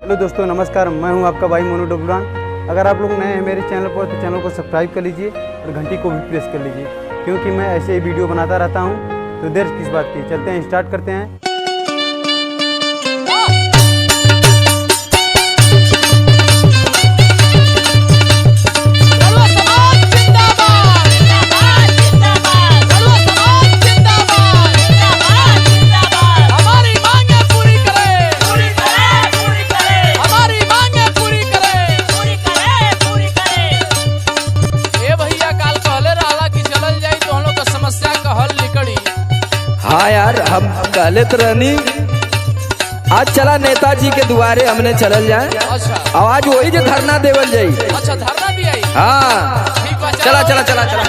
Hello दोस्तों, नमस्कार। मैं हूं आपका भाई मोनू डोबरान। अगर आप लोग नए हैं मेरे चैनल पर तो चैनल को सब्सक्राइब कर लीजिए और घंटी को भी प्रेस कर लीजिए, क्योंकि मैं ऐसे ही वीडियो बनाता रहता हूं। तो देर किस बात की, चलते हैं, स्टार्ट करते हैं। हाँ यार, हम कहले तो रहनी आज चला नेताजी के दुआरे हमने चलल जाए। अच्छा, आज वही जो धरना देवल जाई। अच्छा, धरना दिया। हाँ, चला चला चला चला।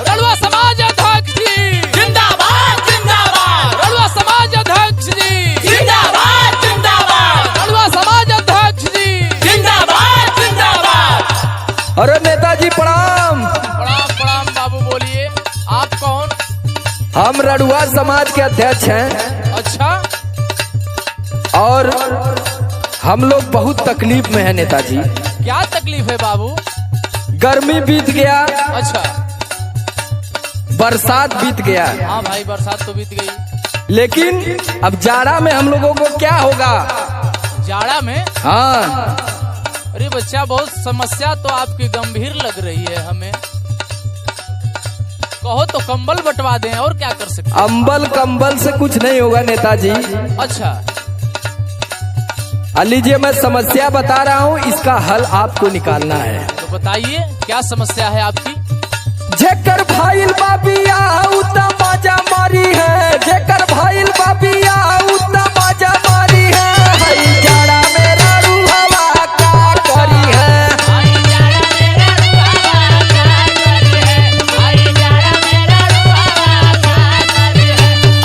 रड़ुआ समाज अध्यक्ष जी जिंदाबाद जिंदाबाद। रड़ुआ समाज अध्यक्ष जी जिंदाबाद जिंदाबाद। रड़ुआ समाज अध्यक्ष जी जिंदाबाद जिंदाबाद। अरे नेताजी प्रणाम। प्रणाम प्रणाम बाबू, बोलिए आप कौन? हम रड़ुआ समाज के अध्यक्ष हैं। अच्छा, और हम लोग बहुत तकलीफ में हैं नेताजी। क्या तकलीफ है बाबू? गर्मी बीत गया, अच्छा, बरसात बीत गया, हाँ भाई, बरसात तो बीत गई, लेकिन अब जाड़ा में हम लोगों को क्या होगा? जाड़ा में? हाँ, अरे बच्चा, बहुत समस्या तो आपकी गंभीर लग रही है हमें। कहो तो कंबल बंटवा दें, और क्या कर सकते? अंबल कंबल से कुछ नहीं होगा नेताजी। अच्छा, लीजिए, मैं समस्या बता रहा हूँ, इसका हल आपको निकालना है। तो बताइए क्या समस्या है आपकी? जेकर भाईल बाबिया उतना मजा मारी है, जेकर भाईल बाबिया उतना मजा मारी है। हई जाड़ा मेरा रूहवा का करी है।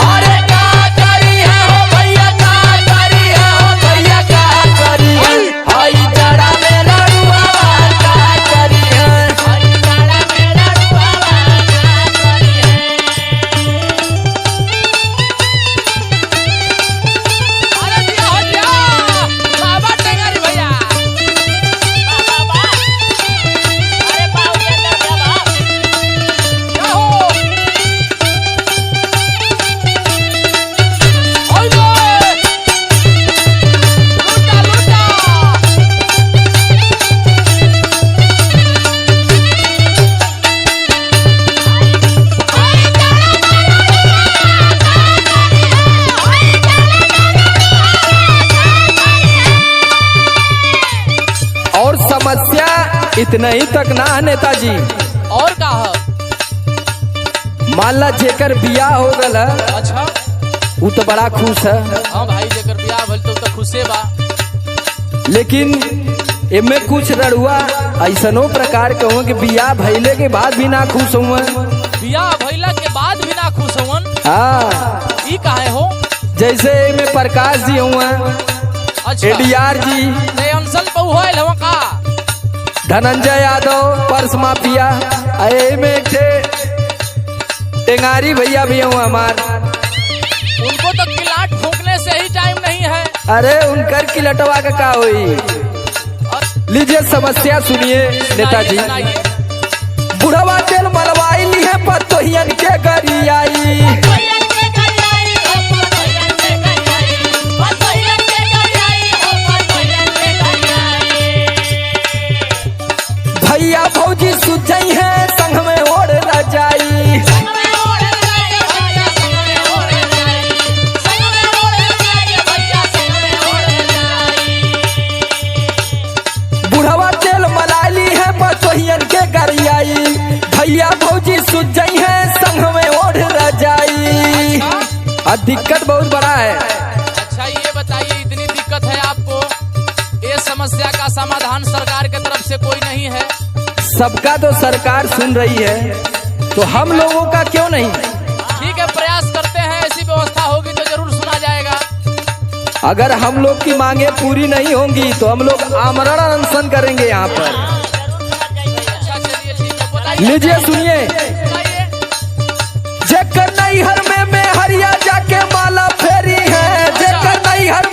अरे का करी है हो भैया, का करी है हो भैया, का करी है। हई जाड़ा मेरा रूहवा का करी है। अरे दिया हो दिया, बाबा टेंगारी भैया। क्या हो? ओए बे! लूटा लूटा। और समस्या इतना ही तक ना है नेताजी। और का है? मान ला जेकर बियाह हो गल है, अच्छा, वो तो बड़ा खुश है, हाँ भाई, जेकर बियाह भइल तो खुशे बा। लेकिन इनमें कुछ रड़ुआ ऐसनो प्रकार के हुए कि बियाह भइले के बाद भी ना खुश हुए। बियाह भइला के बाद भी ना खुश होवन? हाँ, ई काहे हो? जैसे में प्रकाश जी हुए, अच्छा, एडीआर जी, ते अंसल बहु होइल हवा का? धनंजय यादव, पर्स माफिया, अये में एक टेंगारी भैया भी हुआ हमार। उनको तो किलाट फूकने से ही टाइम नहीं है। अरे उनकर की लटवा का हुई। और लीजिए समस्या सुनिए नेताजी। सुनाइए। बुढ़वा तेल मलवाई ली है पतोहियन के गरियाई। भैया भौजी सुझई है संग में ओढ़ रजाई। बुढ़वा तेल मलाली है पतोहियन के गरियाई। भैया भौजी सुझई है संग में ओढ़ रजाई। और दिक्कत बहुत बड़ा है। अच्छा, ये बताइए, इतनी दिक्कत है आपको, ये समस्या का समाधान सरकार की तरफ से कोई नहीं है? सबका तो सरकार सुन रही है, तो हम लोगों का क्यों नहीं? ठीक है, प्रयास करते हैं, ऐसी व्यवस्था होगी तो जरूर सुना जाएगा। अगर हम लोग की मांगे पूरी नहीं होंगी तो हम लोग आमरण अनशन करेंगे यहाँ पर। अच्छा, चलिए ठीक है, बताइए। लीजिए सुनिए। सुनाइए। जेकर नैहर में हरिया जाके माला फेरी है, जेकर नैहर